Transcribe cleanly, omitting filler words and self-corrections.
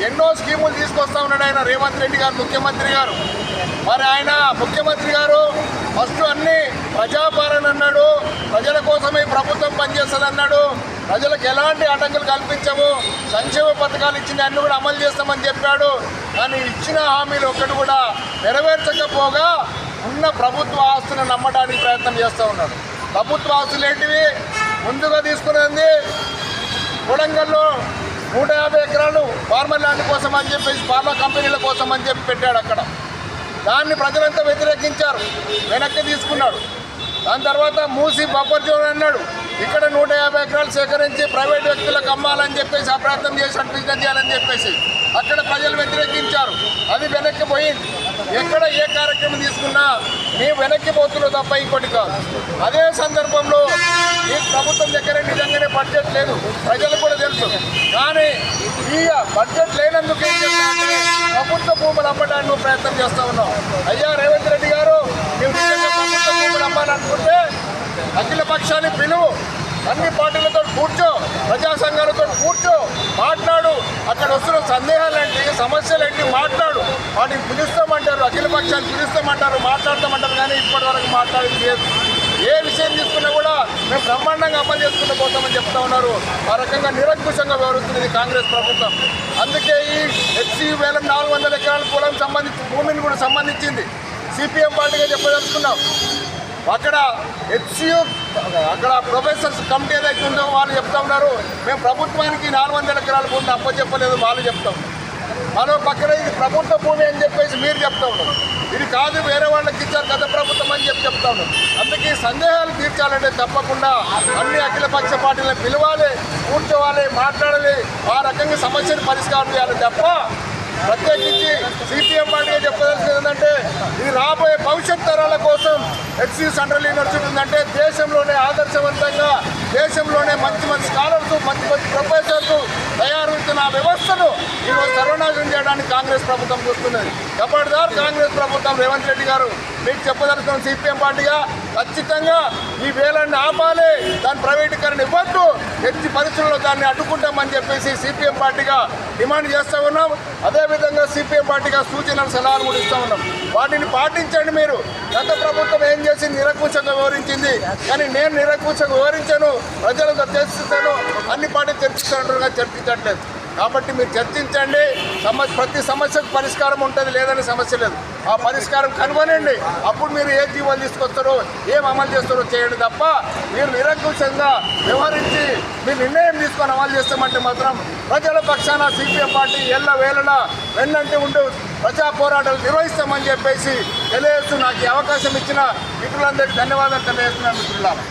ఎన్నో స్కీములు తీసుకొస్తా ఉన్నాడు ఆయన రేవంత్ రెడ్డి గారు ముఖ్యమంత్రి గారు. మరి ఆయన ముఖ్యమంత్రి గారు ఫస్ట్ అన్ని ప్రజాపాలన అన్నాడు, ప్రజల కోసమే ప్రభుత్వం పనిచేస్తుంది అన్నాడు, ప్రజలకు ఎలాంటి ఆటంకాలు కల్పించము, సంక్షేమ పథకాలు ఇచ్చిన అన్ని కూడా అమలు చేస్తామని చెప్పాడు. కానీ ఇచ్చిన హామీలు ఒక్కటి కూడా నెరవేర్చకపోగా ఉన్న ప్రభుత్వ ఆస్తులను నమ్మడానికి ప్రయత్నం చేస్తూ ఉన్నాడు. ప్రభుత్వ ఆస్తులు ఏంటివి? ముందుగా తీసుకునేది కొడంగల్లో 150 ఎకరాలు ఫార్మర్ ల్యాండ్ కోసం అని చెప్పేసి ఫార్మా కంపెనీల కోసం అని చెప్పి పెట్టాడు అక్కడ. దాన్ని ప్రజలంతా వ్యతిరేకించారు, వెనక్కి తీసుకున్నాడు. దాని తర్వాత మూసి బఫర్ జోన్ అన్నాడు, ఇక్కడ 150 ఎకరాలు సేకరించి ప్రైవేట్ వ్యక్తులకు అమ్మాలని చెప్పేసి ఆ ప్రయత్నం చేసి బిజినెస్ చేయాలని చెప్పేసి అక్కడ ప్రజలు వ్యతిరేకించారు. అది వెనక్కి పోయింది. ఎక్కడ ఏ కార్యక్రమం తీసుకున్నా మేము వెనక్కి పోతున్నాం తప్ప ఇంకోటి కాదు. అదే సందర్భంలో ఈ ప్రభుత్వం దగ్గర నిజంగానే బడ్జెట్ లేదు, ప్రజలు కూడా తెలుసు. కానీ ఈ బడ్జెట్ లేనందుకు ఏం చేస్తామంటే ప్రభుత్వ భూములు అమ్మడానికి ప్రయత్నం చేస్తూ ఉన్నాం. అయ్యా రేవంత్ రెడ్డి గారు, మేము నిజంగా ప్రభుత్వ భూములు అమ్మాలనుకుంటే అఖిల పక్షాన్ని పిలువు, అన్ని పార్టీలతో కూర్చో, ప్రజా సంఘాలతో కూర్చో, మాట్లాడు. అక్కడ వస్తున్న సందేహాలేంటి, సమస్యలేంటి మాట్లాడు. వాటిని పిలుస్తామంటారు, అఖిల పక్షాన్ని పిలుస్తామంటారు, మాట్లాడతామంటారు. కానీ ఇప్పటి వరకు మాట్లాడేది లేదు. ఏ విషయం తీసుకున్నా కూడా మేము బ్రహ్మాండంగా అమలు చేసుకుంటూ పోతామని చెప్తా ఉన్నారు. ఆ రకంగా నిరంకుశంగా వ్యవహరిస్తున్నది కాంగ్రెస్ ప్రభుత్వం. అందుకే ఈ HCU 400 ఎకరాల పొలం భూమిని కూడా సంబంధించింది CPM పార్టీగా చెప్పదలుచుకున్నాం. అక్కడ HCU అక్కడ ప్రొఫెసర్స్ కమిటీ ఏదైతే ఉందో వాళ్ళు చెప్తా ఉన్నారు, మేము ప్రభుత్వానికి 400 ఎకరాల భూమిని అప్పచెప్పలేదు వాళ్ళు చెప్తాం. మరో పక్కన ఇది ప్రభుత్వ భూమి అని చెప్పేసి మీరు చెప్తా ఉన్నారు. ఇది కాదు, వేరే వాళ్ళకి ఇచ్చారు గత ప్రభుత్వం అని చెప్తా ఉన్నారు. అందుకే సందేహాలు తీర్చాలంటే తప్పకుండా అన్ని అఖిలపక్ష పార్టీలను పిలవాలి, కూర్చోవాలి, మాట్లాడాలి. ఆ రకంగా సమస్యను పరిష్కారం చేయాలి తప్ప ప్రత్యేకించి CPM పార్టీగా చెప్పదలుచుకుంది ఏంటంటే ఇది రాబోయే భవిష్యత్ తరాల కోసం HCU సెంట్రల్ యూనివర్సిటీ ఉందంటే దేశంలోనే ఆదర్శవంతంగా, దేశంలోనే మంచి మంచి స్కాలర్స్, మంచి మంచి ప్రొఫెసర్స్ తయారవుతున్న వ్యవస్థను ఈరోజు సర్వనాశనం చేయడానికి కాంగ్రెస్ ప్రభుత్వం చూస్తున్నది. ఎప్పటిదారు కాంగ్రెస్ ప్రభుత్వం రేవంత్ రెడ్డి గారు మీకు చెప్పదలుచుకున్న CPM పార్టీగా ఖచ్చితంగా ఈ వేలాన్ని ఆపాలి, దాని ప్రైవేటీకరణ ఇవ్వద్దు, ఎట్టి పరిస్థితుల్లో దాన్ని అడ్డుకుంటామని చెప్పేసి CPM పార్టీగా డిమాండ్ చేస్తూ ఉన్నాం. అదేవిధంగా CPM పార్టీగా సూచనలు సలహాలు కూడా ఇస్తూ ఉన్నాం. వాటిని పాటించండి. మీరు గత ప్రభుత్వం ఏం చేసి నిరంకుశంగా వివరించింది, కానీ నేను నిరంకుశంగా వివరించాను, ప్రజలతో చర్చిస్తాను, అన్ని పార్టీలు చర్చిస్తున్నట్టుగా చర్చించట్లేదు. కాబట్టి మీరు చర్చించండి. ప్రతి సమస్యకు పరిష్కారం ఉంటుంది, లేదని సమస్య లేదు. ఆ పరిష్కారం కనుగొనండి. అప్పుడు మీరు ఏ జీవోలు తీసుకొస్తారో, ఏం అమలు చేస్తారో చేయండి తప్ప మీరు నిరంకుశంగా వ్యవహరించి మీరు నిర్ణయం తీసుకొని అమలు చేస్తామంటే మాత్రం ప్రజల పక్షాన CPM పార్టీ ఎల్లవేళలా వెన్నంటి ఉంటూ ప్రజా పోరాటాలు నిర్వహిస్తామని చెప్పేసి తెలియజేస్తూ నాకు ఈ అవకాశం ఇచ్చిన మిత్రులందరికీ ధన్యవాదాలు తెలియజేస్తున్నాను. మిత్రులారా.